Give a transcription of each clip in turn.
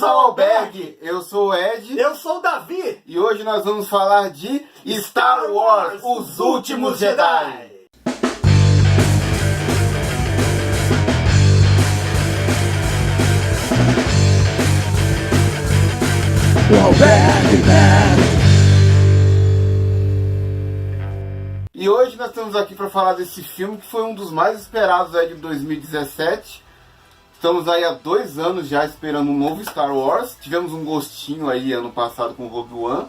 Bem-vindos ao Albergue! Eu sou o Ed. Eu sou o Davi. E hoje nós vamos falar de Star Wars, Os Últimos Jedi. E hoje nós estamos aqui para falar desse filme que foi um dos mais esperados aí de 2017. Estamos aí há 2 anos já esperando um novo Star Wars. Tivemos um gostinho aí ano passado com Rogue One.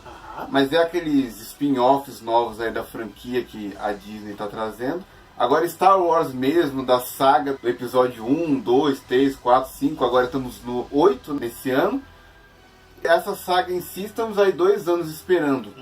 Mas é aqueles spin-offs novos aí da franquia que a Disney está trazendo. Agora Star Wars mesmo, da saga do episódio 1, 2, 3, 4, 5. Agora estamos no 8 nesse ano. Essa saga em si, estamos aí 2 anos esperando.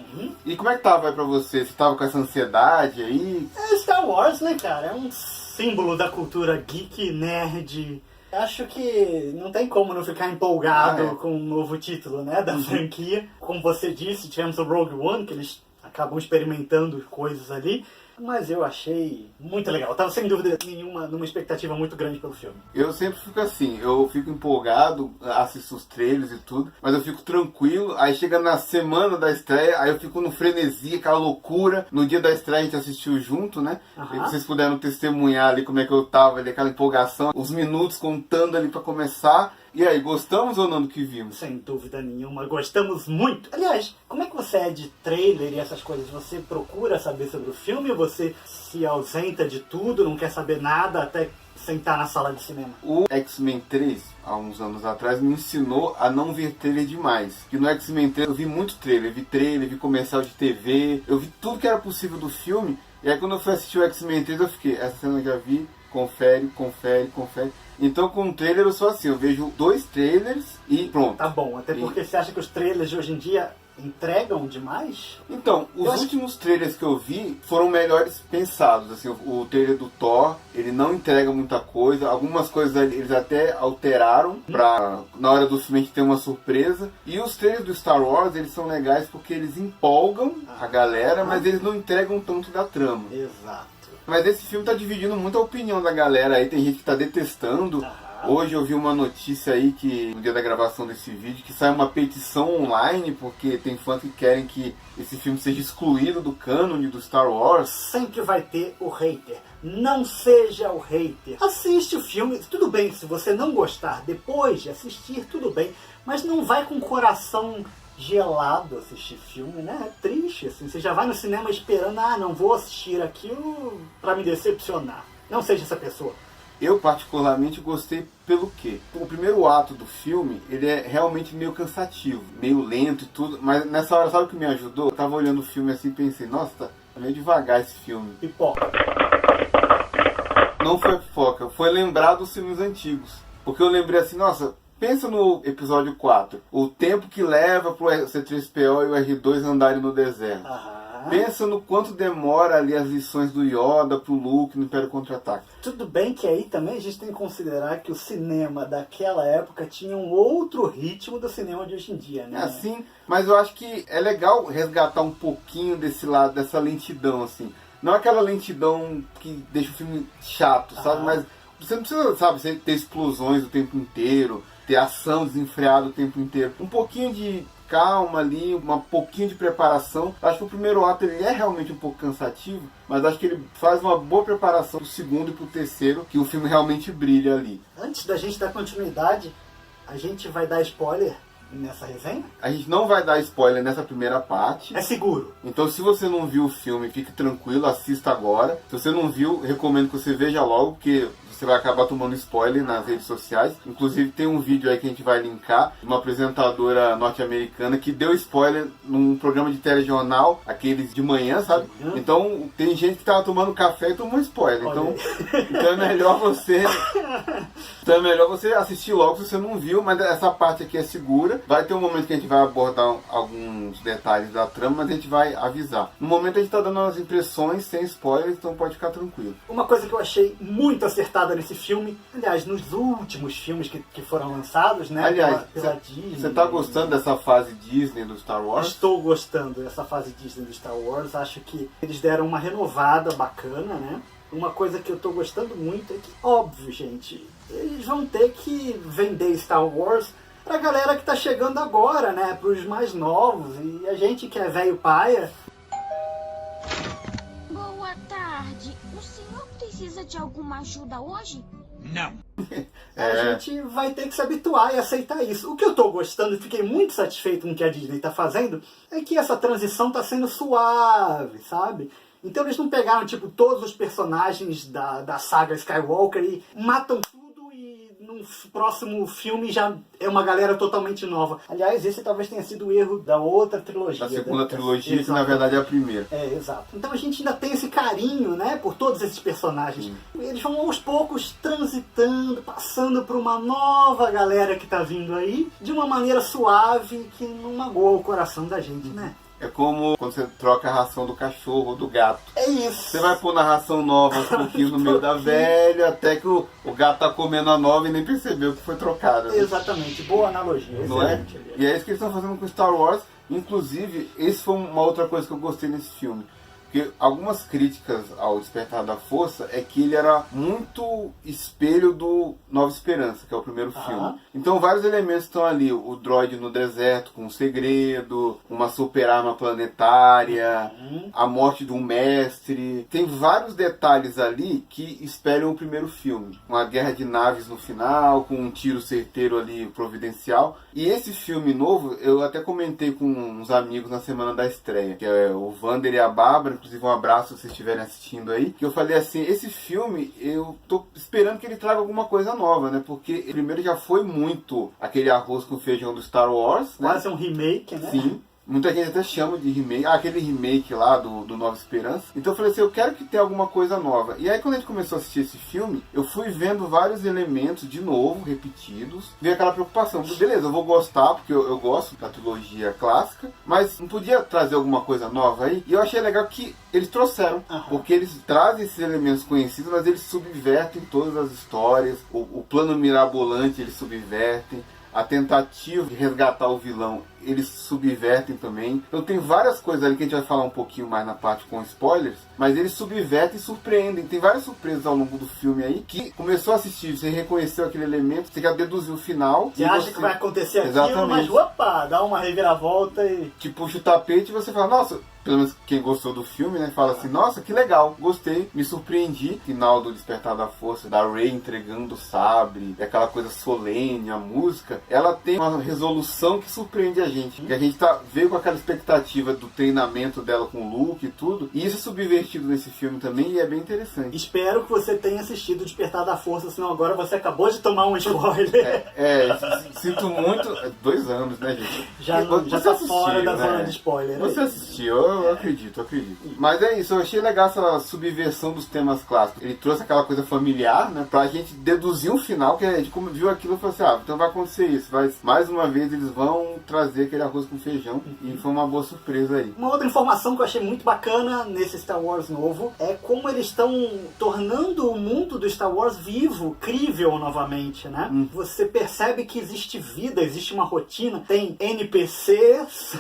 E como é que tava aí pra você? Você tava com essa ansiedade aí? É Star Wars, né, cara? É um símbolo da cultura geek, nerd. Acho que não tem como não ficar empolgado com um novo título, né, da franquia. Como você disse, tivemos o Rogue One, que eles acabam experimentando coisas ali. Mas eu achei muito legal. Eu tava sem dúvida nenhuma numa expectativa muito grande pelo filme. Eu sempre fico assim, eu fico empolgado, assisto os trailers e tudo, mas eu fico tranquilo, aí chega na semana da estreia, aí eu fico no frenesi, aquela loucura. No dia da estreia a gente assistiu junto, né? E vocês puderam testemunhar ali como é que eu tava ali, aquela empolgação, os minutos contando ali pra começar. E aí, gostamos ou não do que vimos? Sem dúvida nenhuma, gostamos muito. Aliás, como é que você é de trailer e essas coisas? Você procura saber sobre o filme ou você se ausenta de tudo, não quer saber nada até sentar na sala de cinema? O X-Men 3, há uns anos atrás, me ensinou a não ver trailer demais. Que no X-Men 3 eu vi muito trailer, vi comercial de TV, eu vi tudo que era possível do filme. E aí quando eu fui assistir o X-Men 3 eu fiquei, essa cena eu já vi, confere. Então com o trailer eu sou assim, eu vejo 2 trailers e pronto. Tá bom, até porque você acha que os trailers de hoje em dia entregam demais? Então, os últimos trailers que eu vi foram melhores pensados. Assim, o trailer do Thor, ele não entrega muita coisa. Algumas coisas eles até alteraram pra na hora do filme a gente ter uma surpresa. E os trailers do Star Wars, eles são legais porque eles empolgam a galera, mas eles não entregam tanto da trama. Exato. Mas esse filme tá dividindo muito a opinião da galera aí. Tem gente que tá detestando. Hoje eu vi uma notícia aí que, no dia da gravação desse vídeo, que sai uma petição online, porque tem fãs que querem que esse filme seja excluído do cânone do Star Wars. Sempre vai ter o hater. Não seja o hater. Assiste o filme, tudo bem, se você não gostar depois de assistir, tudo bem. Mas não vai com o coração gelado assistir filme, né? É triste, assim. Você já vai no cinema esperando, não vou assistir aquilo pra me decepcionar. Não seja essa pessoa. Eu particularmente gostei pelo quê? O primeiro ato do filme, ele é realmente meio cansativo, meio lento e tudo, mas nessa hora, sabe o que me ajudou? Eu tava olhando o filme assim e pensei, nossa, tá meio devagar esse filme. Pipoca. Não foi pipoca, foi lembrar dos filmes antigos. Porque eu lembrei assim, nossa, pensa no episódio 4, o tempo que leva pro C3PO e o R2 andarem no deserto. Pensa no quanto demora ali as lições do Yoda pro Luke no Império Contra-Ataque. Tudo bem que aí também a gente tem que considerar que o cinema daquela época tinha um outro ritmo do cinema de hoje em dia, né? É assim, mas eu acho que é legal resgatar um pouquinho desse lado, dessa lentidão, assim. Não aquela lentidão que deixa o filme chato, sabe? Mas você não precisa, sabe, você ter explosões o tempo inteiro, ter ação desenfreada o tempo inteiro. Um pouquinho de calma ali, um pouquinho de preparação. Acho que o primeiro ato ele é realmente um pouco cansativo, mas acho que ele faz uma boa preparação pro segundo e pro terceiro, que o filme realmente brilha ali. Antes da gente dar continuidade, a gente vai dar spoiler nessa resenha? A gente não vai dar spoiler nessa primeira parte. É seguro. Então se você não viu o filme, fique tranquilo, assista agora. Se você não viu, recomendo que você veja logo, porque você vai acabar tomando spoiler nas redes sociais. Inclusive tem um vídeo aí que a gente vai linkar, de uma apresentadora norte-americana que deu spoiler num programa de telejornal, aqueles de manhã, sabe? Então tem gente que tava tomando café e tomou spoiler. Então é melhor você assistir logo se você não viu, mas essa parte aqui é segura. Vai ter um momento que a gente vai abordar alguns detalhes da trama, mas a gente vai avisar. No momento a gente tá dando as impressões sem spoilers, então pode ficar tranquilo. Uma coisa que eu achei muito acertada nesse filme, aliás, nos últimos filmes que foram lançados, né? Aliás, pela Disney. Você tá gostando dessa fase Disney do Star Wars? Estou gostando dessa fase Disney do Star Wars. Acho que eles deram uma renovada bacana, né? Uma coisa que eu tô gostando muito é que, óbvio, gente, eles vão ter que vender Star Wars pra galera que tá chegando agora, né? Pros mais novos. E a gente que é velho paia. Boa tarde. O senhor precisa de alguma ajuda hoje? Não. A gente vai ter que se habituar e aceitar isso. O que eu tô gostando e fiquei muito satisfeito com o que a Disney tá fazendo é que essa transição tá sendo suave, sabe? Então eles não pegaram, tipo, todos os personagens da saga Skywalker e matam tudo e no próximo filme já é uma galera totalmente nova. Aliás, esse talvez tenha sido o erro da outra trilogia. Da segunda trilogia, Exato. que na verdade é a primeira. Exato. Então a gente ainda tem esse carinho, né, por todos esses personagens. Eles vão aos poucos transitando, passando por uma nova galera que tá vindo aí, de uma maneira suave, que não magoa o coração da gente, né? É como quando você troca a ração do cachorro ou do gato. É isso. Você vai pôr na ração nova aos pouquinhos no meio da velha, até que o gato tá comendo a nova e nem percebeu que foi trocada. Né? Exatamente. Boa analogia. Não é? Excelente. E é isso que eles estão fazendo com Star Wars. Inclusive, esse foi uma outra coisa que eu gostei nesse filme. Porque algumas críticas ao Despertar da Força é que ele era muito espelho do Nova Esperança, que é o primeiro filme. Então vários elementos estão ali. O droid no deserto com um segredo, uma super arma planetária, a morte de um mestre. Tem vários detalhes ali que espelham o primeiro filme. Uma guerra de naves no final, com um tiro certeiro ali providencial. E esse filme novo, eu até comentei com uns amigos na semana da estreia, que é o Vander e a Bárbara. Inclusive um abraço se vocês estiverem assistindo aí. Que eu falei assim, esse filme eu tô esperando que ele traga alguma coisa nova, né? Porque o primeiro já foi muito aquele arroz com feijão do Star Wars, né? Quase um remake, né? Sim. Muita gente até chama de remake. Aquele remake lá do Nova Esperança. Então eu falei assim, eu quero que tenha alguma coisa nova. E aí quando a gente começou a assistir esse filme, eu fui vendo vários elementos de novo, repetidos. Veio aquela preocupação. Beleza, eu vou gostar, porque eu gosto da trilogia clássica. Mas não podia trazer alguma coisa nova aí? E eu achei legal que eles trouxeram. Porque eles trazem esses elementos conhecidos, mas eles subvertem todas as histórias. O plano mirabolante eles subvertem. A tentativa de resgatar o vilão, eles subvertem também. Então tem várias coisas ali que a gente vai falar um pouquinho mais na parte com spoilers, mas eles subvertem e surpreendem. Tem várias surpresas ao longo do filme aí, que começou a assistir, você reconheceu aquele elemento, você já deduziu o final. Você acha que vai acontecer aquilo, Exatamente. mas opa, dá uma reviravolta e... Te puxa o tapete e você fala, nossa... Pelo menos quem gostou do filme, né? Fala assim, nossa, que legal, gostei, me surpreendi. Final do Despertar da Força, da Rey entregando o sabre, aquela coisa solene, a música, ela tem uma resolução que surpreende a gente. Que a gente veio com aquela expectativa do treinamento dela com o Luke e tudo. E isso é subvertido nesse filme também e é bem interessante. Espero que você tenha assistido Despertar da Força, senão agora você acabou de tomar um spoiler. Sinto muito. 2 anos, né, gente? Já tá fora da zona de spoiler. Você assistiu, eu acredito. Mas é isso, eu achei legal essa subversão dos temas clássicos. Ele trouxe aquela coisa familiar, né? Pra gente deduzir um final, que a gente como viu aquilo e falou assim, então vai acontecer isso. Mais uma vez eles vão trazer aquele arroz com feijão. E foi uma boa surpresa aí. Uma outra informação que eu achei muito bacana nesse Star Wars novo é como eles estão tornando o mundo do Star Wars vivo, crível novamente, né? Você percebe que existe vida, existe uma rotina, tem NPCs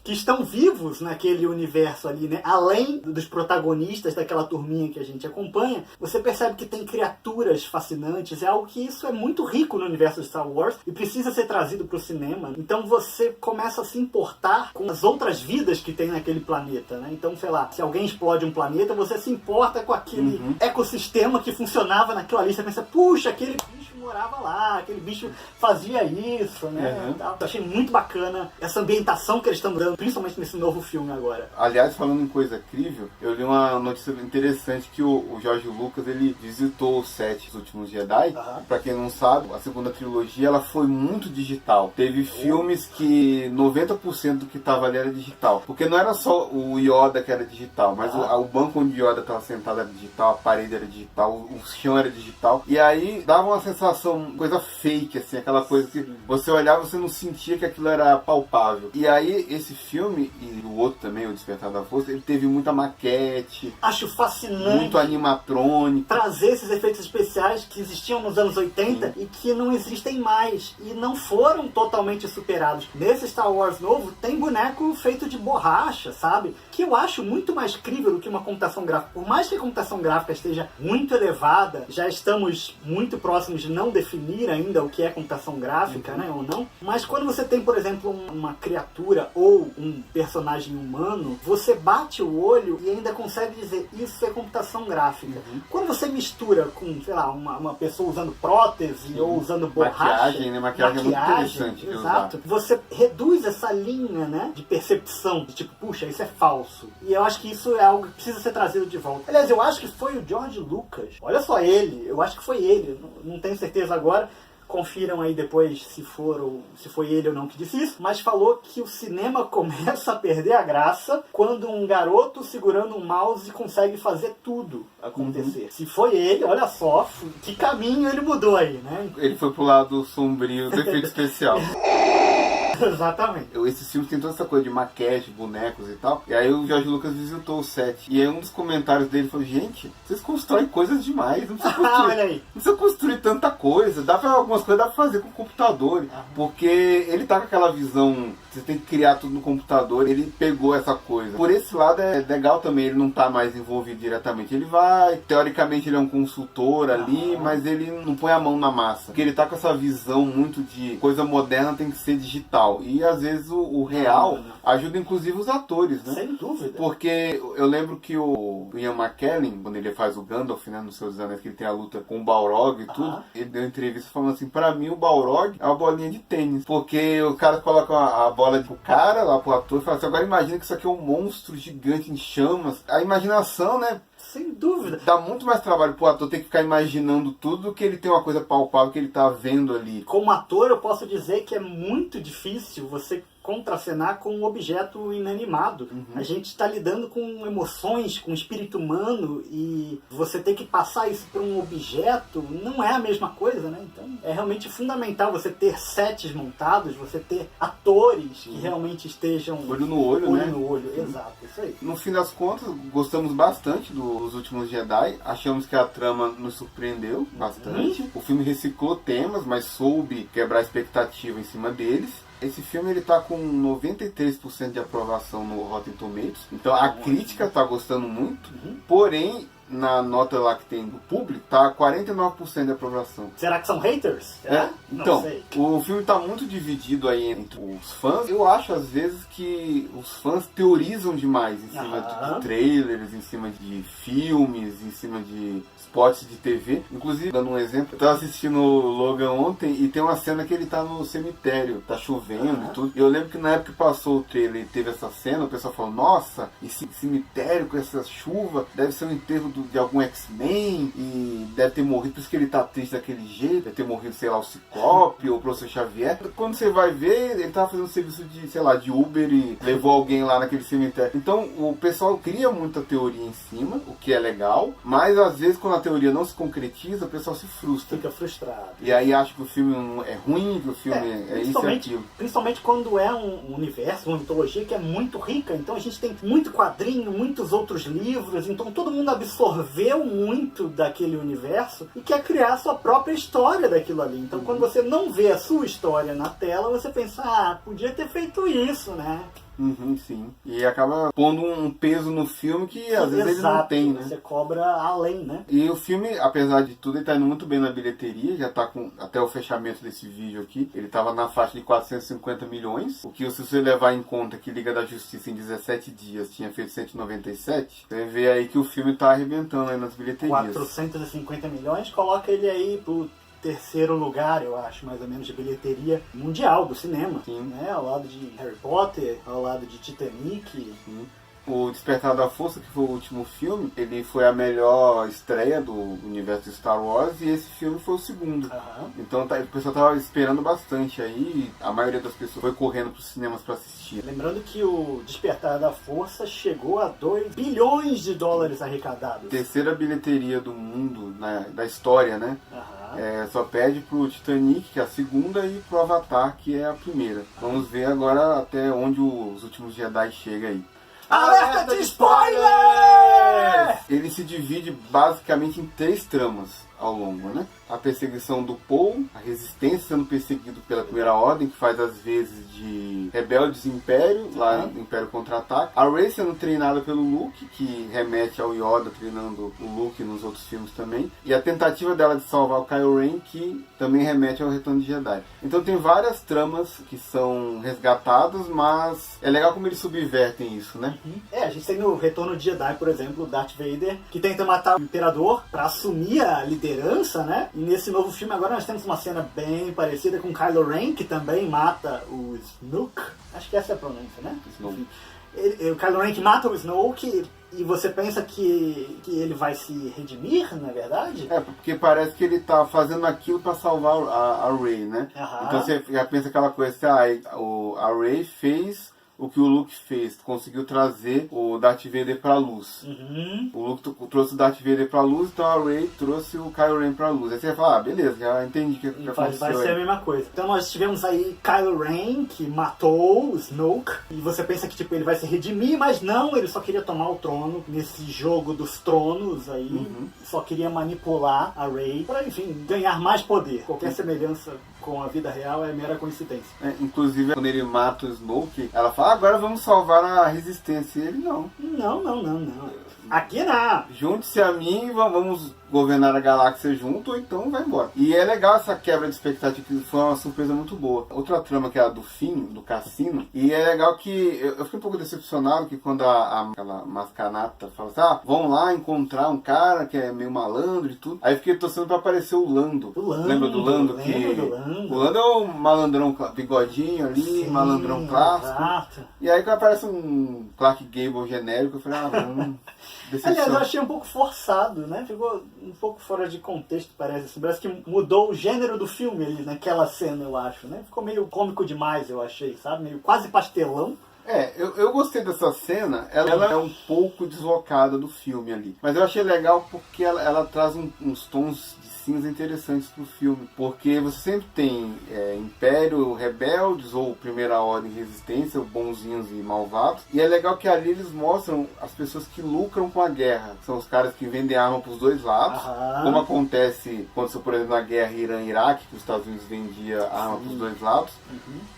que estão vivos naquele universo ali, né? Além dos protagonistas daquela turminha que a gente acompanha, você percebe que tem criaturas fascinantes, é algo que isso é muito rico no universo de Star Wars e precisa ser trazido para o cinema. Então você começa a se importar com as outras vidas que tem naquele planeta, né? Então, sei lá, se alguém explode um planeta, você se importa com aquele ecossistema que funcionava naquilo ali, você pensa, puxa, aquele bicho morava lá, aquele bicho fazia isso, né? Eu achei muito bacana essa ambientação que eles estão dando, principalmente nesse novo filme agora. Aliás, falando em coisa incrível, eu li uma notícia interessante que o George Lucas, ele visitou o set dos Últimos Jedi. Pra quem não sabe, a segunda trilogia, ela foi muito digital. Teve filmes que 90% do que tava ali era digital. Porque não era só o Yoda que era digital, mas o banco onde o Yoda tava sentado era digital, a parede era digital, o chão era digital. E aí dava uma sensação, coisa fake, assim, aquela coisa que você olhava e você não sentia que aquilo era palpável. E aí esse filme, e o outro também, o Despertar da Força, ele teve muita maquete. Acho fascinante. Muito animatrônico. Trazer esses efeitos especiais que existiam nos anos 80 e que não existem mais. E não foram totalmente superados. Nesse Star Wars novo, tem boneco feito de borracha, sabe? Que eu acho muito mais crível do que uma computação gráfica. Por mais que a computação gráfica esteja muito elevada, já estamos muito próximos de não definir ainda o que é computação gráfica, né, ou não. Mas quando você tem, por exemplo, uma criatura ou um personagem humano, você bate o olho e ainda consegue dizer, isso é computação gráfica. Quando você mistura com, sei lá, uma pessoa usando prótese ou usando borracha... Maquiagem, né? Maquiagem é muito interessante de exato. Você reduz essa linha, né, de percepção, de tipo, puxa, isso é falso. E eu acho que isso é algo que precisa ser trazido de volta. Aliás, eu acho que foi o George Lucas. Olha só ele, eu acho que foi ele. Não tenho certeza agora. Confiram aí depois se foi ele ou não que disse isso, mas falou que o cinema começa a perder a graça quando um garoto segurando um mouse consegue fazer tudo acontecer. Se foi ele, olha só que caminho ele mudou aí, né? Ele foi pro lado sombrio do efeito especial. Exatamente. Esse filme tem toda essa coisa de maquete, bonecos e tal. E aí o George Lucas visitou o set. E aí um dos comentários dele falou, gente, vocês constroem coisas demais. Não precisa construir, olha aí. não precisa construir tanta coisa. Algumas coisas dá pra fazer com o computador. Porque ele tá com aquela visão, você tem que criar tudo no computador. Ele pegou essa coisa. Por esse lado é legal também, ele não tá mais envolvido diretamente. Ele vai, teoricamente ele é um consultor ali, mas ele não põe a mão na massa. Porque ele tá com essa visão muito de coisa moderna tem que ser digital. E às vezes o real ajuda inclusive os atores, né? Sem dúvida. Porque eu lembro que o Ian McKellen, quando ele faz o Gandalf, né, no Senhor dos Anéis, que ele tem a luta com o Balrog e tudo, ele deu uma entrevista falando assim, pra mim o Balrog é uma bolinha de tênis. Porque o cara coloca a bola pro cara, lá pro ator, e fala assim, agora imagina que isso aqui é um monstro gigante em chamas. A imaginação, né? Sem dúvida. Dá muito mais trabalho pro ator ter que ficar imaginando tudo do que ele tem uma coisa palpável que ele tá vendo ali. Como ator, eu posso dizer que é muito difícil você contracenar com um objeto inanimado. A gente está lidando com emoções, com espírito humano, e você ter que passar isso para um objeto não é a mesma coisa, né? Então é realmente fundamental você ter sets montados, você ter atores que realmente estejam olho no olho, né? Olho no olho, exato, isso aí. No fim das contas, gostamos bastante dos Últimos Jedi. Achamos que a trama nos surpreendeu bastante. O filme reciclou temas, mas soube quebrar a expectativa em cima deles. Esse filme ele tá com 93% de aprovação no Rotten Tomatoes. Então a crítica tá gostando muito. Porém, na nota lá que tem do público, tá 49% de aprovação. Será que são haters? Então, o filme tá muito dividido aí entre os fãs. Eu acho, às vezes, que os fãs teorizam demais em cima de trailers, em cima de filmes, em cima de spots de TV. Inclusive, dando um exemplo, eu tava assistindo o Logan ontem e tem uma cena que ele tá no cemitério, tá chovendo e tudo. Eu lembro que na época que passou o trailer e teve essa cena, o pessoal falou, nossa, esse cemitério com essa chuva deve ser um enterro de algum X-Men e deve ter morrido, por isso que ele tá triste daquele jeito, deve ter morrido, sei lá, o Ciclope ou o Professor Xavier. Quando você vai ver, ele tava fazendo serviço de, sei lá, de Uber e levou alguém lá naquele cemitério. Então, o pessoal cria muita teoria em cima, o que é legal, mas às vezes quando a teoria não se concretiza, o pessoal se frustra. Fica frustrado. E aí acha que o filme é ruim, que o filme é isso e aquilo. Principalmente quando é um universo, uma mitologia que é muito rica. Então a gente tem muito quadrinho, muitos outros livros. Então todo mundo absorveu muito daquele universo e quer criar a sua própria história daquilo ali. Então quando você não vê a sua história na tela, você pensa, podia ter feito isso, né? Sim. E acaba pondo um peso no filme que às vezes ele não tem, né? Você cobra além, né? E o filme, apesar de tudo, ele tá indo muito bem na bilheteria, já tá com, até o fechamento desse vídeo aqui, ele tava na faixa de 450 milhões, o que se você levar em conta que Liga da Justiça em 17 dias tinha feito 197, você vê aí que o filme tá arrebentando aí nas bilheterias. 450 milhões, coloca ele aí pro terceiro lugar, eu acho, mais ou menos, de bilheteria mundial do cinema. Sim. Né? Ao lado de Harry Potter, ao lado de Titanic. Sim. O Despertar da Força, que foi o último filme, ele foi a melhor estreia do universo de Star Wars e esse filme foi o segundo. Então o pessoal tava esperando bastante aí, a maioria das pessoas foi correndo pros cinemas para assistir. Lembrando que o Despertar da Força chegou a 2 bilhões de dólares arrecadados. Terceira bilheteria do mundo, da história, né? Só perde pro Titanic, que é a segunda, e pro Avatar, que é a primeira. Vamos ver agora até onde os Últimos Jedi chega aí. Alerta de spoiler! Ele se divide basicamente em 3 tramas. ao longo, né? A perseguição do Paul, a resistência sendo perseguido pela Primeira Ordem, que faz às vezes de rebeldes Império, lá no Império Contra-Ataque. A Rey sendo treinada pelo Luke, que remete ao Yoda treinando o Luke nos outros filmes também. E a tentativa dela de salvar o Kylo Ren, que também remete ao Retorno de Jedi. Então tem várias tramas que são resgatadas, mas é legal como eles subvertem isso, né? A gente tem no Retorno de Jedi, por exemplo, o Darth Vader, que tenta matar o Imperador pra assumir a liderança, né? E nesse novo filme agora nós temos uma cena bem parecida com Kylo Ren, que também mata o Snoke. Acho que essa é a pronúncia, né? Snoke. O Kylo Ren que mata o Snoke, e você pensa que ele vai se redimir, na verdade? Porque parece que ele tá fazendo aquilo pra salvar a Rey, né? Então você já pensa aquela coisa assim, a Rey fez o que o Luke fez, conseguiu trazer o Darth Vader pra luz. O Luke trouxe o Darth Vader pra luz, então a Rey trouxe o Kylo Ren pra luz. Aí você vai falar, beleza, já entendi o que aconteceu. Vai ser a mesma coisa. Então nós tivemos aí Kylo Ren, que matou o Snoke, e você pensa que tipo, ele vai se redimir, mas não, ele só queria tomar o trono nesse jogo dos tronos aí, só queria manipular a Rey pra, enfim, ganhar mais poder. Qualquer semelhança com a vida real é mera coincidência. Inclusive, quando ele mata o Snoke, ela fala, agora vamos salvar a resistência. E ele, não. Não. Aqui não. Junte-se a mim e vamos governar a galáxia junto, ou então vai embora. E é legal essa quebra de expectativa, que foi uma surpresa muito boa. Outra trama que é a do Finn, do cassino, e é legal que eu fiquei um pouco decepcionado que quando aquela mascanata fala assim, vamos lá encontrar um cara que é meio malandro e tudo. Aí eu fiquei torcendo pra aparecer o Lando. Lembra do Lando? Lembro do Lando. O Lando é o malandrão, bigodinho ali, sim, malandrão clássico. Exato. E aí quando aparece um Clark Gable genérico, eu falei, aliás, eu achei um pouco forçado, né? Ficou um pouco fora de contexto, parece. Assim. Parece que mudou o gênero do filme ali naquela cena, eu acho, né? Ficou meio cômico demais, eu achei, sabe? Meio quase pastelão. Eu gostei dessa cena. Ela é um pouco deslocada do filme ali. Mas eu achei legal porque ela traz uns tons de cinza interessantes pro filme. Porque você sempre tem Império, rebeldes, ou Primeira Ordem, resistência, bonzinhos e malvados. E é legal que ali eles mostram as pessoas que lucram com a guerra. São os caras que vendem arma pros dois lados. Como acontece quando, por exemplo, na guerra Irã-Iraque, que os Estados Unidos vendia arma pros dois lados.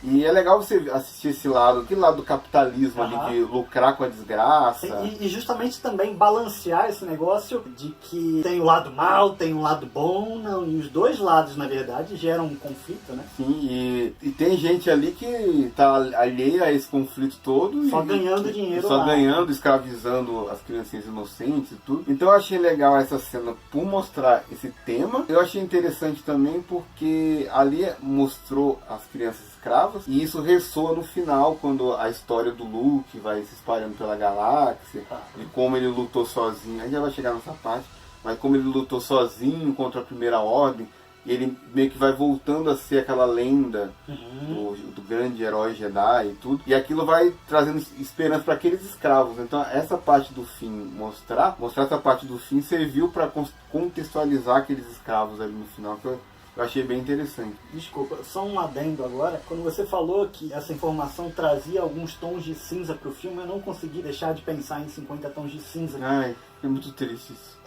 E é legal você assistir esse lado, aquele lado do capitalismo ali, de lucrar com a desgraça. E justamente também balancear esse negócio de que tem o lado mal, tem o lado bom, não, e os dois lados, na verdade, geram um conflito, né? Sim, e tem gente ali que tá alheia a esse conflito todo. Só ganhando dinheiro só lá. ganhando, escravizando as criancinhas inocentes e tudo. Então eu achei legal essa cena por mostrar esse tema. Eu achei interessante também porque ali mostrou as crianças escravas, e isso ressoa no final, quando a história do Luke vai se espalhando pela galáxia, e como ele lutou sozinho. A gente já vai chegar nessa parte, mas como ele lutou sozinho contra a Primeira Ordem, e ele meio que vai voltando a ser aquela lenda do grande herói Jedi e tudo, e aquilo vai trazendo esperança para aqueles escravos. Então essa parte do fim, mostrar essa parte do fim serviu para contextualizar aqueles escravos ali no final, que eu achei bem interessante. Desculpa, só um adendo agora. Quando você falou que essa informação trazia alguns tons de cinza pro filme, eu não consegui deixar de pensar em 50 tons de cinza. Ai, é muito triste isso.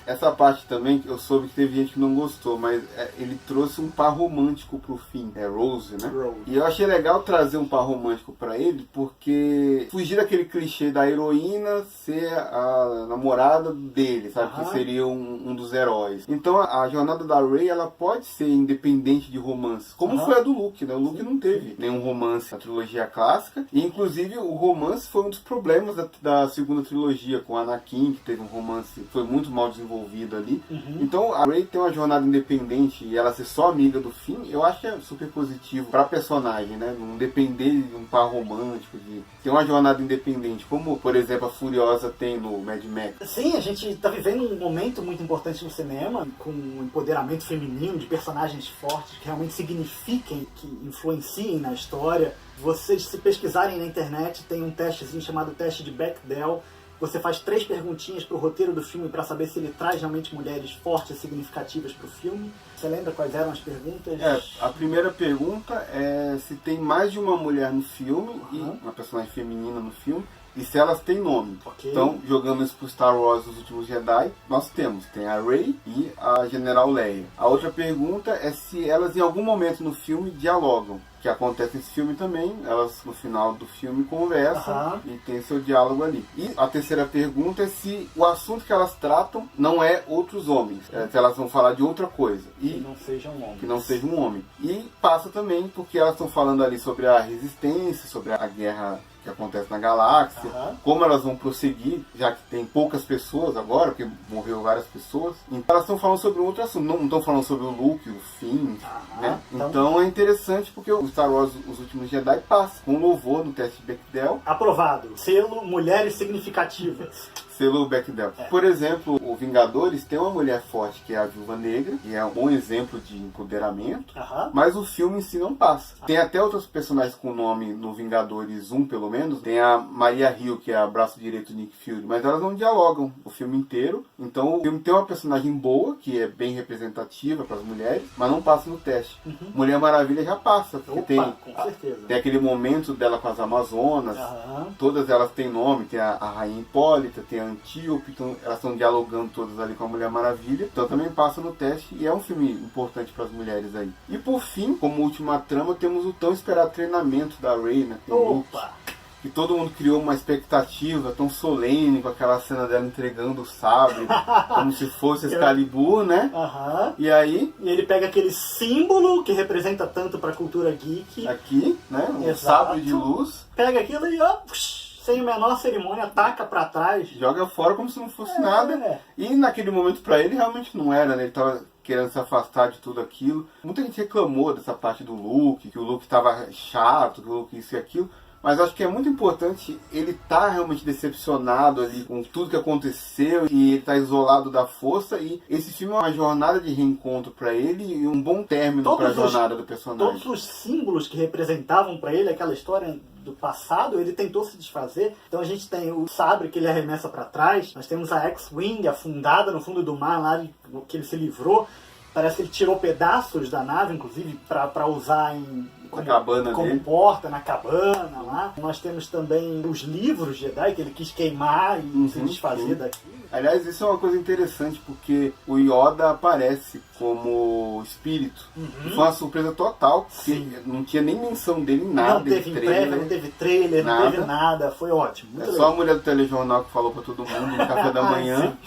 Essa parte também, eu soube que teve gente que não gostou, mas ele trouxe um par romântico pro fim. Rose, né? Rose. E eu achei legal trazer um par romântico pra ele, porque fugir daquele clichê da heroína ser a namorada dele, sabe? Que seria um dos heróis. Então a jornada da Rey, ela pode ser independente de romance, como foi a do Luke, né? O Luke não teve nenhum romance na trilogia clássica, e inclusive o romance foi um dos problemas da segunda trilogia, com Anakin, que teve um romance, foi muito mal desenvolvido ali. Então a Rey tem uma jornada independente e ela ser só amiga do Finn, eu acho que é super positivo pra personagem, né? Não depender de um par romântico, de ter uma jornada independente, como por exemplo a Furiosa tem no Mad Max. Sim, a gente tá vivendo um momento muito importante no cinema, com o empoderamento feminino de personagens fortes que realmente signifiquem, que influenciem na história. Vocês, se pesquisarem na internet, tem um testezinho chamado teste de Bechdel. Você faz 3 perguntinhas pro roteiro do filme para saber se ele traz realmente mulheres fortes e significativas pro filme. Você lembra quais eram as perguntas? A primeira pergunta é se tem mais de uma mulher no filme, e uma personagem feminina no filme, e se elas têm nome. Ok. Então, jogando isso pro Star Wars Os Últimos Jedi, nós tem a Rey e a General Leia. A outra pergunta é se elas em algum momento no filme dialogam. Que acontece nesse filme também, elas no final do filme conversam e tem seu diálogo ali. E a terceira pergunta é se o assunto que elas tratam não é outros homens, se elas vão falar de outra coisa. E Que não sejam homens. que não seja um homem. E passa também porque elas estão falando ali sobre a resistência, sobre a guerra que acontece na galáxia, como elas vão prosseguir, já que tem poucas pessoas agora, porque morreu várias pessoas. Então elas estão falando sobre um outro assunto, não estão falando sobre o Luke, o Finn, né? Então é interessante porque o Star Wars Os Últimos Jedi passa com louvor no teste de Bechdel. Aprovado. Selo Mulheres Significativas. Selo Bechdel. Por exemplo, o Vingadores tem uma mulher forte que é a Viúva Negra, que é um bom exemplo de empoderamento, mas o filme em si não passa. Tem até outros personagens com nome no Vingadores 1, pelo menos. Tem a Maria Hill, que é a braço direito do Nick Fury, mas elas não dialogam o filme inteiro. Então o filme tem uma personagem boa, que é bem representativa para as mulheres, mas não passa no teste. Mulher Maravilha já passa, porque Com certeza. tem aquele momento dela com as Amazonas, todas elas têm nome, tem a Rainha Hipólita, tem a Antíope, então elas estão dialogando todas ali com a Mulher Maravilha, então também passa no teste e é um filme importante para as mulheres aí. E por fim, como última trama, temos o tão esperado treinamento da Rey, né? Que todo mundo criou uma expectativa tão solene com aquela cena dela entregando o sabre, como se fosse Excalibur, né? E aí... E ele pega aquele símbolo que representa tanto para a cultura geek. Aqui, né? Um sabre de luz. Pega aquilo e ó, sem a menor cerimônia, taca pra trás. Joga fora como se não fosse nada. E naquele momento pra ele realmente não era, né? Ele tava querendo se afastar de tudo aquilo. Muita gente reclamou dessa parte do Luke, que o Luke tava chato, que o Luke isso e aquilo. Mas acho que é muito importante ele estar realmente decepcionado ali com tudo que aconteceu e ele tá isolado da força. E esse filme é uma jornada de reencontro para ele e um bom término para a jornada do personagem. Todos os símbolos que representavam para ele aquela história do passado, ele tentou se desfazer. Então a gente tem o sabre que ele arremessa para trás, nós temos a X-Wing afundada no fundo do mar, lá que ele se livrou. Parece que ele tirou pedaços da nave, inclusive, para usar como porta na cabana lá. Nós temos também os livros Jedi que ele quis queimar e se desfazer daquilo. Aliás, isso é uma coisa interessante porque o Yoda aparece como espírito. E foi uma surpresa total, porque não tinha nem menção dele em nada. Não teve prévia, não teve trailer, não teve nada. Foi ótimo. Muito legal. Só a mulher do telejornal que falou pra todo mundo no café da manhã.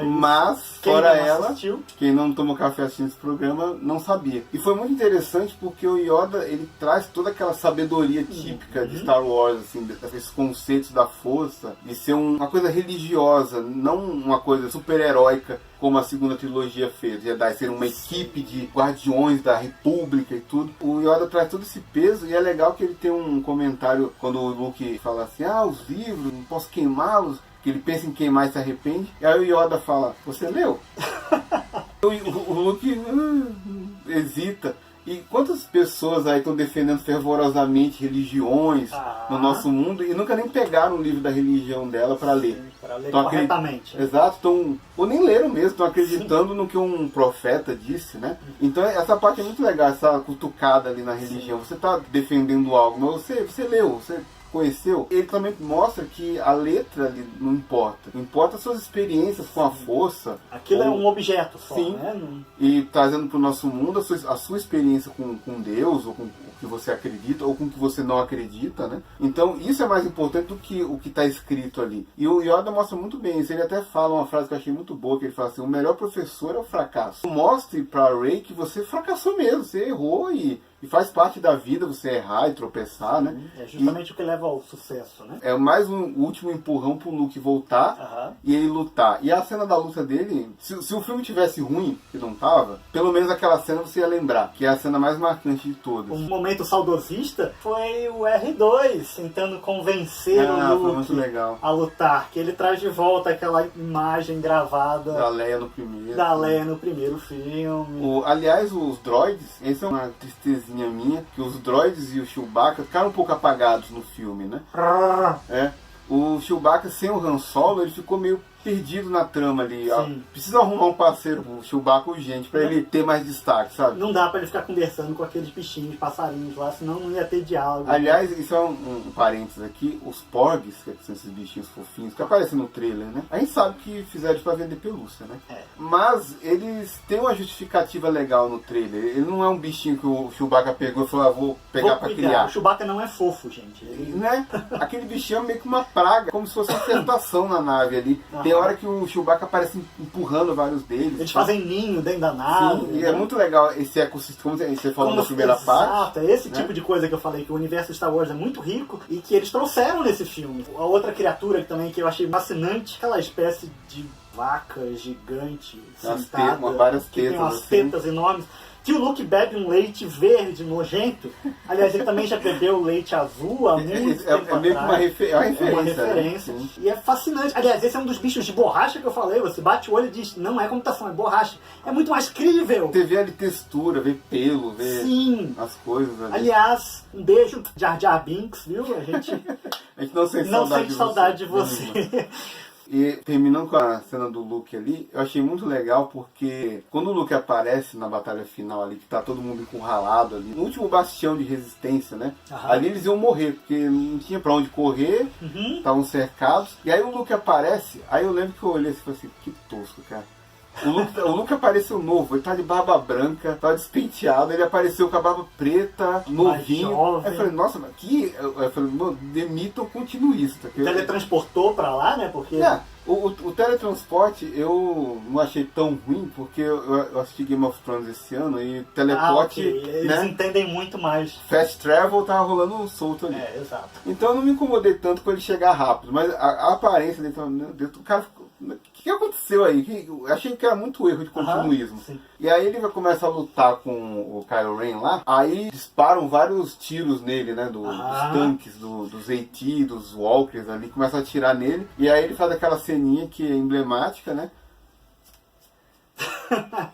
Mas, fora ela, quem não tomou café assistindo esse programa não sabia. E foi muito interessante porque o Yoda, ele traz toda aquela sabedoria típica de Star Wars, assim, desses conceitos da força, de ser uma coisa religiosa, não uma coisa super-heróica, como a segunda trilogia fez, Jedi ser uma equipe de guardiões da República e tudo. O Yoda traz todo esse peso e é legal que ele tem um comentário quando o Luke fala assim, os livros, não posso queimá-los. Que ele pensa em queimar e se arrepende. E aí o Yoda fala, você leu? o Luke hesita. E quantas pessoas aí estão defendendo fervorosamente religiões no nosso mundo e nunca nem pegaram o livro da religião dela para ler? Para ler corretamente. Exato, ou nem leram mesmo, estão acreditando no que um profeta disse, né? Então essa parte é muito legal, essa cutucada ali na religião. Você está defendendo algo, mas você leu, você conheceu, ele também mostra que a letra ali não importa. Importa as suas experiências com a força. Aquilo é um objeto só, né? E trazendo para o nosso mundo a sua experiência com Deus, ou com o que você acredita, ou com o que você não acredita, né? Então isso é mais importante do que o que está escrito ali. E o Yoda mostra muito bem isso. Ele até fala uma frase que eu achei muito boa, que ele fala assim, o melhor professor é o fracasso. Mostre para Rey que você fracassou mesmo, você errou e faz parte da vida você errar e tropeçar, né? É justamente o que leva ao sucesso, né? É mais um último empurrão pro Luke voltar e ele lutar. E a cena da luta dele, se o filme tivesse ruim, que não tava, pelo menos aquela cena você ia lembrar, que é a cena mais marcante de todas. Um momento saudosista foi o R2 tentando convencer o Luke a lutar, que ele traz de volta aquela imagem gravada da Leia no primeiro filme. Aliás, os droids, essa é uma tristezinha minha, que os droids e o Chewbacca ficaram um pouco apagados no filme, né? O Chewbacca sem o Han Solo, ele ficou meio perdido na trama ali. Sim. Precisa arrumar um parceiro pro Chewbacca urgente, pra ele ter mais destaque, sabe? Não dá pra ele ficar conversando com aqueles bichinhos, passarinhos lá, senão não ia ter diálogo. Aliás, isso é um parênteses aqui, os Porgs, que são esses bichinhos fofinhos, que aparecem no trailer, né? A gente sabe que fizeram isso pra vender pelúcia, né? É. Mas eles têm uma justificativa legal no trailer. Ele não é um bichinho que o Chewbacca pegou e falou, vou pegar pra criar. O Chewbacca não é fofo, gente. Ele... Né? Aquele bichinho é meio que uma praga, como se fosse uma infestação na nave ali. Tem hora que o Chewbacca aparece empurrando vários deles. Eles fazem ninho dentro da nave. Sim, e é muito legal esse ecossistema, como você falou na primeira parte. Exato, é esse tipo de coisa que eu falei, que o universo Star Wars é muito rico e que eles trouxeram nesse filme. A outra criatura também que eu achei fascinante, aquela espécie de vaca gigante, sentada, várias que tem umas assim. tetas enormes. Que o Luke bebe um leite verde nojento. Aliás, ele também já bebeu leite azul há muito tempo É meio que uma referência. uma referência. Né? E é fascinante. Aliás, esse é um dos bichos de borracha que eu falei. Você bate o olho e diz, não é computação, é borracha. É muito mais crível. Você vê ali textura, vê pelo, vê Sim. as coisas ali. Aliás, um beijo, Jar Jar Binks, viu? A gente não sente saudade de você. E terminando com a cena do Luke ali, eu achei muito legal porque quando o Luke aparece na batalha final ali, que tá todo mundo encurralado ali, no último bastião de resistência, né? Ali eles iam morrer, porque não tinha pra onde correr, estavam cercados. E aí o Luke aparece, aí eu lembro que eu olhei assim e falei assim, que tosco, cara. O Luke apareceu novo, ele tá de barba branca, tá despenteado, ele apareceu com a barba preta, novinho. Aí eu falei, nossa, mas que. Eu falei, mano, demita o continuista. Teletransportou pra lá, né? Porque. O teletransporte eu não achei tão ruim, porque eu assisti Game of Thrones esse ano e teleporte. Eles entendem muito mais. Fast travel tava rolando solto ali. Exato. Então eu não me incomodei tanto com ele chegar rápido, mas a aparência dele, o cara ficou. O que aconteceu aí? Eu achei que era muito erro de continuismo. E aí ele vai começar a lutar com o Kylo Ren lá, aí disparam vários tiros nele, né? Dos tanques, dos AT, dos Walkers ali, começam a atirar nele. E aí ele faz aquela ceninha que é emblemática, né?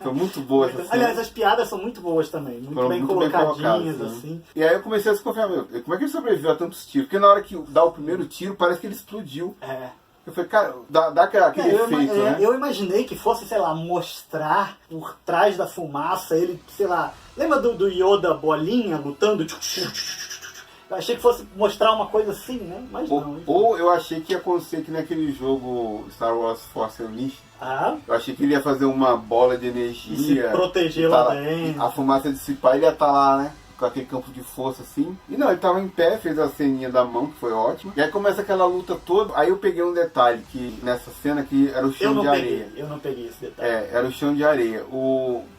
Foi muito boa essa cena. Aliás, as piadas são muito boas também. Muito bem colocadinhas, assim. E aí eu comecei a desconfiar, como é que ele sobreviveu a tantos tiros? Porque na hora que dá o primeiro tiro, parece que ele explodiu. Eu falei, cara, dá aquele efeito, né? Eu imaginei que fosse, sei lá, mostrar por trás da fumaça ele, sei lá... Lembra do Yoda bolinha lutando? Eu achei que fosse mostrar uma coisa assim, né? Mas não. Ou eu achei que ia acontecer que naquele jogo Star Wars Force Unleashed, eu achei que ele ia fazer uma bola de energia. E se proteger lá dentro. A fumaça dissipar, ele ia estar lá, né? Com aquele campo de força assim. E não, ele tava em pé, fez a ceninha da mão, que foi ótima. E aí começa aquela luta toda. Aí eu peguei um detalhe que nessa cena que era o chão de areia. Eu não peguei esse detalhe. Era o chão de areia.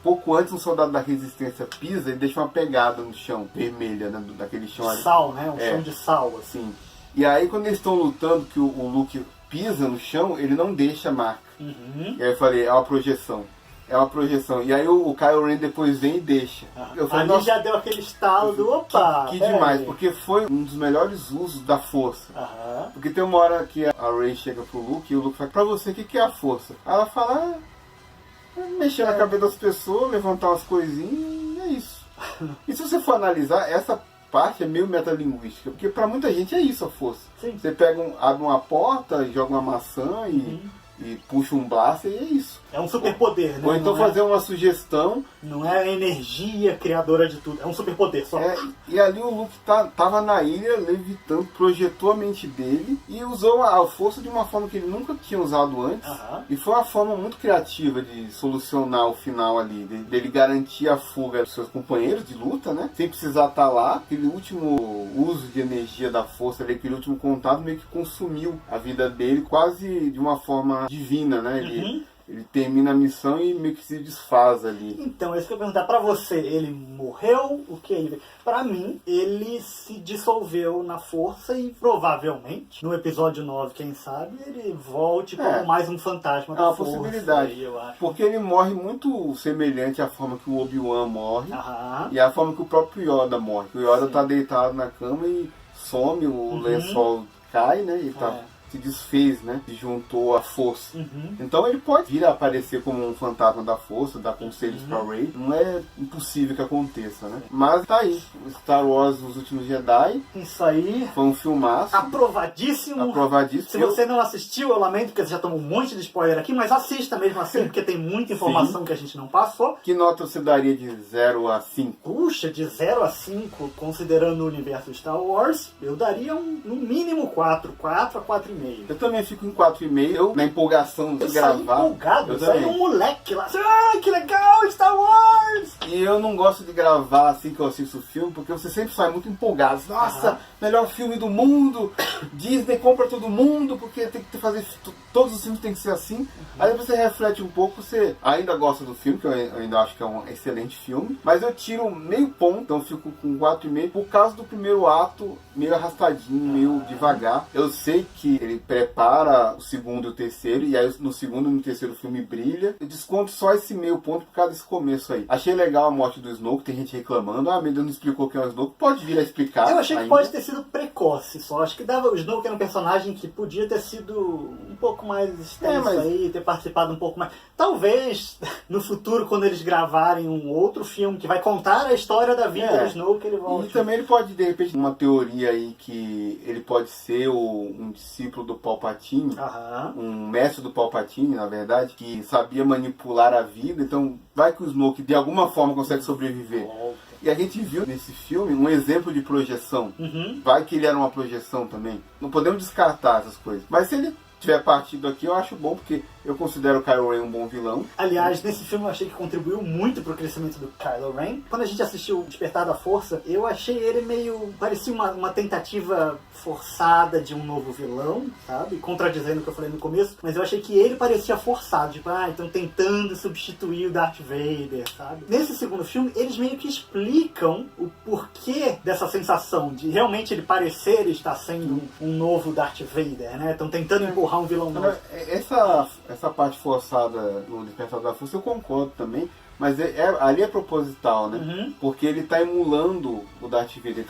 Pouco antes, um soldado da resistência pisa e deixa uma pegada no chão, vermelha, né, daquele chão ali. Sal, né? Um chão de sal, assim. E aí quando eles estão lutando, que o Luke pisa no chão, ele não deixa marca. E aí eu falei, é uma projeção. É uma projeção. E aí o Kylo Ren depois vem e deixa. Eu falei, ali já deu aquele estalo do opa! Que demais, porque foi um dos melhores usos da força. Porque tem uma hora que a Rey chega pro Luke e o Luke fala, pra você, o que é a força? Aí ela fala, mexer na cabeça das pessoas, levantar umas coisinhas, e é isso. E se você for analisar, essa parte é meio metalinguística, porque pra muita gente é isso a força. Você abre uma porta, joga uma maçã e puxa um blaster e é isso. É um superpoder, né? Ou então fazer uma sugestão. Não é a energia criadora de tudo, é um superpoder só. E ali o Luke tava na ilha, levitando, projetou a mente dele e usou a força de uma forma que ele nunca tinha usado antes. E foi uma forma muito criativa de solucionar o final ali, dele garantir a fuga dos seus companheiros de luta, né? Sem precisar estar lá. Aquele último uso de energia da força, aquele último contato meio que consumiu a vida dele quase de uma forma divina, né? Ele termina a missão e meio que se desfaz ali. Então, isso que eu ia perguntar pra você. Ele morreu? O que ele... Pra mim, ele se dissolveu na força e provavelmente, no episódio 9, quem sabe, ele volte como mais um fantasma da força. É uma possibilidade. Eu acho. Porque ele morre muito semelhante à forma que o Obi-Wan morre e à forma que o próprio Yoda morre. O Yoda tá deitado na cama e some, o lençol cai, né? Ele tá se desfez, né? Se juntou à força. Uhum. Então ele pode vir a aparecer como um fantasma da força, dar conselhos pra Rey. Não é impossível que aconteça, né? Mas tá aí. O Star Wars Os Últimos Jedi Isso aí. foi um filmaço. Aprovadíssimo. Aprovadíssimo. Se você não assistiu, eu lamento, porque você já tomou um monte de spoiler aqui, mas assista mesmo assim, porque tem muita informação que a gente não passou. Que nota você daria de 0 a 5? Puxa, de 0 a 5, considerando o universo Star Wars, eu daria no mínimo 4 a 4,5. Eu também fico em 4,5. Eu, na empolgação de gravar. Empolgado, eu eu saí também. um moleque lá. Ah, que legal, Star Wars! E eu não gosto de gravar assim que eu assisto o filme, porque você sempre sai muito empolgado. Nossa, melhor filme do mundo. Disney compra todo mundo, porque tem que fazer. Todos os filmes tem que ser assim. Aí você reflete um pouco, você ainda gosta do filme, que eu ainda acho que é um excelente filme. Mas eu tiro meio ponto, então eu fico com 4,5 por causa do primeiro ato meio arrastadinho, meio devagar. Eu sei que ele prepara o segundo e o terceiro, e aí no segundo e no terceiro filme brilha. Eu desconto só esse meio ponto por causa desse começo aí. Achei legal a morte do Snoke, tem gente reclamando. Ah, meu Deus, não explicou quem é o Snoke. Pode vir a explicar. Eu achei que ainda. pode ter sido precoce só. Acho que o Snoke era um personagem que podia ter sido um pouco mais extenso aí, ter participado um pouco mais. Talvez no futuro, quando eles gravarem um outro filme que vai contar a história da vida do Snoke, ele volte. E também ele pode, de repente, uma teoria aí que ele pode ser um discípulo do Palpatine, um mestre do Palpatine, na verdade, que sabia manipular a vida. Então vai que o Snoke de alguma forma consegue sobreviver. E a gente viu nesse filme um exemplo de projeção. Vai que ele era uma projeção também. Não podemos descartar essas coisas. Mas se ele tiver partido aqui, eu acho bom, porque eu considero o Kylo Ren um bom vilão. Aliás, nesse filme eu achei que contribuiu muito pro crescimento do Kylo Ren. Quando a gente assistiu o Despertar da Força, eu achei ele meio... parecia uma tentativa forçada de um novo vilão, sabe? Contradizendo o que eu falei no começo. Mas eu achei que ele parecia forçado. Tipo, então tentando substituir o Darth Vader, sabe? Nesse segundo filme, eles meio que explicam o porquê dessa sensação de realmente ele parecer estar sendo um novo Darth Vader, né? Estão tentando empurrar um vilão novo. Essa parte forçada no Despertar da Força eu concordo também, mas ali é proposital, né? Porque ele tá emulando o Darth Vader.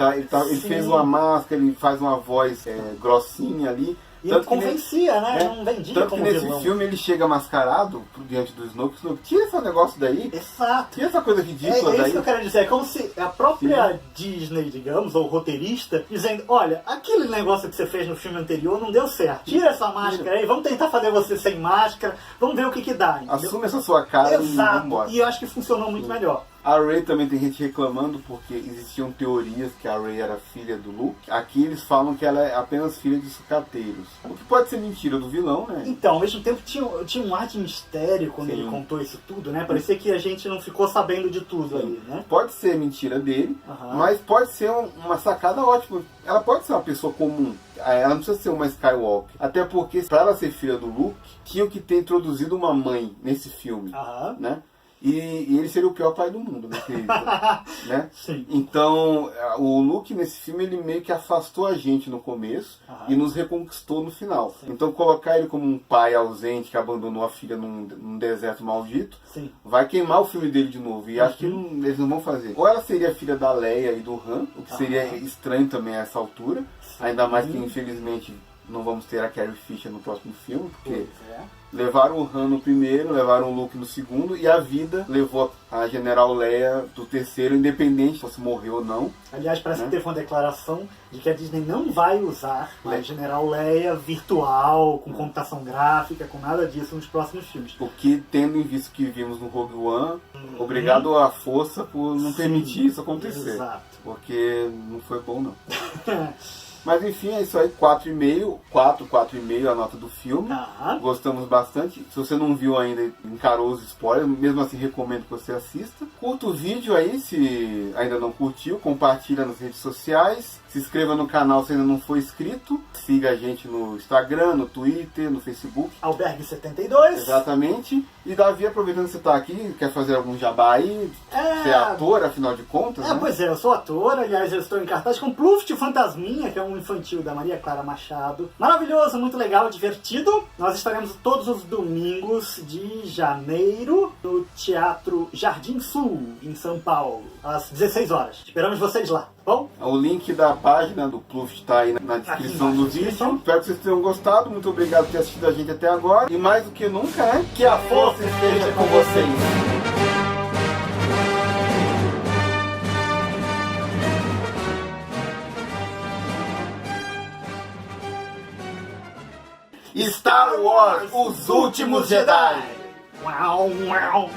Ele fez uma máscara, ele faz uma voz grossinha ali. E ele convencia, né? Não vendia tanto como que nesse vilão. filme ele chega mascarado diante do Snoke. Tira esse negócio daí. Exato. Tira essa coisa ridícula daí. É daí. isso que eu quero dizer. É como se a própria Disney, digamos, ou roteirista, dizendo, olha, aquele negócio que você fez no filme anterior não deu certo. Tira essa máscara aí, vamos tentar fazer você sem máscara, vamos ver o que dá. Entendeu? Assume essa sua cara e vamos embora. E eu acho que funcionou muito melhor. A Rey também tem gente reclamando porque existiam teorias que a Rey era filha do Luke. Aqui eles falam que ela é apenas filha de sucateiros. O que pode ser mentira do vilão, né? Então, ao mesmo tempo tinha um ar de mistério quando ele contou isso tudo, né? Parecia que a gente não ficou sabendo de tudo ali, né? Pode ser mentira dele, mas pode ser uma sacada ótima. Ela pode ser uma pessoa comum. Ela não precisa ser uma Skywalker. Até porque, para ela ser filha do Luke, tinha que ter introduzido uma mãe nesse filme, né? E ele seria o pior pai do mundo, né? Sim. Então, o Luke nesse filme, ele meio que afastou a gente no começo e nos reconquistou no final. Sim. Então, colocar ele como um pai ausente que abandonou a filha num deserto maldito, vai queimar o filme dele de novo. E acho que eles não vão fazer. Ou ela seria filha da Leia e do Han, o que seria estranho também a essa altura. Ainda mais que, infelizmente, não vamos ter a Carrie Fisher no próximo filme, porque levaram o Han no primeiro, levaram o Luke no segundo, e a vida levou a General Leia do terceiro, independente se morreu ou não. Aliás, parece que teve uma declaração de que a Disney não vai usar a General Leia virtual, com computação gráfica, com nada disso nos próximos filmes. Porque, tendo em vista que vimos no Rogue One, obrigado à força por não permitir isso acontecer. Exato. Porque não foi bom, não. Mas enfim, é isso aí, 4,5, 4,5 a nota do filme. Gostamos bastante. Se você não viu ainda, encarou os spoilers, mesmo assim recomendo que você assista. Curta o vídeo aí, se ainda não curtiu, compartilha nas redes sociais. Se inscreva no canal se ainda não for inscrito. Siga a gente no Instagram, no Twitter, no Facebook. Albergue72. Exatamente. E Davi, aproveitando que você está aqui, quer fazer algum jabá aí? Você é ator, afinal de contas, né? Pois é, eu sou ator. Aliás, eu estou em cartaz com Pluft Fantasminha, que é um infantil da Maria Clara Machado. Maravilhoso, muito legal, divertido. Nós estaremos todos os domingos de janeiro no Teatro Jardim Sul, em São Paulo, às 16 horas. Esperamos vocês lá. Bom, O link da página do Pluft tá aí na descrição do vídeo. Espero que vocês tenham gostado. Muito obrigado por ter assistido a gente até agora. E mais do que nunca, né? Que a força esteja com vocês. Star Wars, Os Últimos Jedi. uau, uau.